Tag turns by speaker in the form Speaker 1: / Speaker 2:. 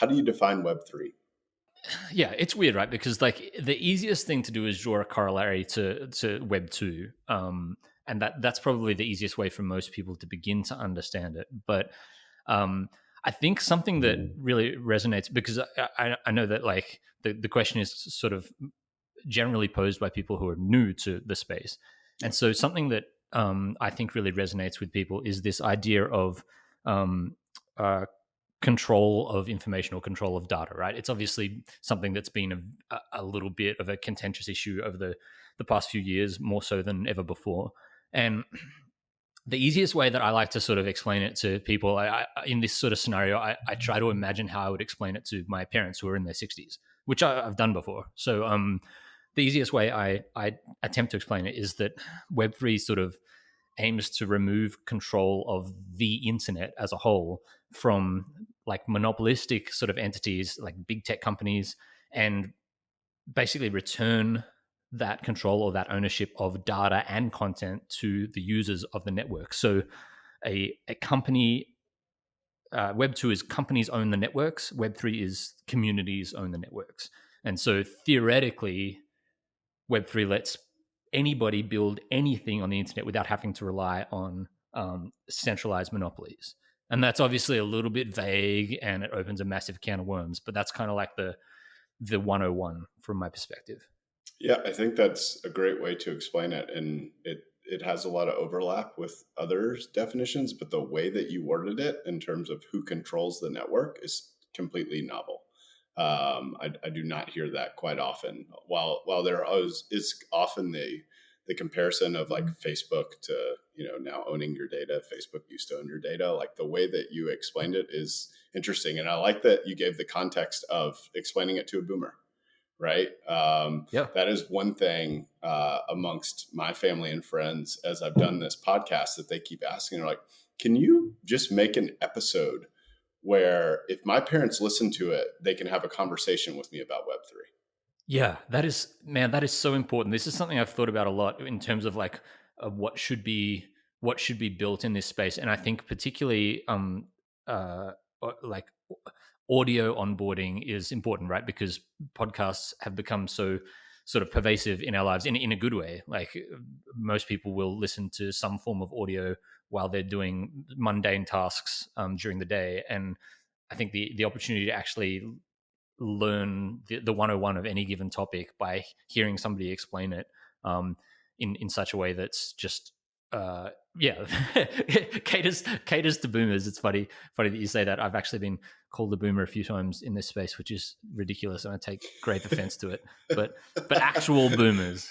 Speaker 1: How do you define Web3?
Speaker 2: Yeah, it's weird, right? Because like the easiest thing to do is draw a corollary to Web 2. And that's probably the easiest way for most people to begin to understand it. But um, I think something that really resonates, because I know that like the question is sort of generally posed by people who are new to the space. And so something that I think really resonates with people is this idea of um, uh, control of information or control of data, right? It's obviously something that's been a little bit of a contentious issue over the past few years, more so than ever before. And the easiest way that I like to sort of explain it to people, in this sort of scenario, I try to imagine how I would explain it to my parents who are in their 60s, which I've done before. So the easiest way I attempt to explain it is that Web3 sort of aims to remove control of the internet as a whole from like monopolistic sort of entities like big tech companies, and basically return that control or that ownership of data and content to the users of the network. So a company, Web 2 is companies own the networks, Web 3 is communities own the networks. And so theoretically, Web3 lets anybody build anything on the internet without having to rely on centralized monopolies. And that's obviously a little bit vague and it opens a massive can of worms, but that's kind of like the 101 from my perspective.
Speaker 1: Yeah, I think that's a great way to explain it. And it has a lot of overlap with other definitions, but the way that you worded it in terms of who controls the network is completely novel. I do not hear that quite often. While there is often the comparison of like Facebook to, now owning your data. Facebook used to own your data. Like the way that you explained it is interesting. And I like that you gave the context of explaining it to a boomer, right?
Speaker 2: Yeah.
Speaker 1: That is one thing amongst my family and friends as I've done this podcast that they keep asking. They're like, can you just make an episode where if my parents listen to it, they can have a conversation with me about Web3?
Speaker 2: Yeah, that is, man, that is so important. This is something I've thought about a lot in terms of like what should be built in this space, and I think particularly like audio onboarding is important, right? Because podcasts have become so sort of pervasive in our lives in a good way. Like most people will listen to some form of audio while they're doing mundane tasks during the day, and I think the opportunity to actually learn the 101 of any given topic by hearing somebody explain it in such a way that's just yeah caters to boomers. It's funny that you say that. I've actually been called a boomer a few times in this space, which is ridiculous, and I take great offense to it. But actual boomers.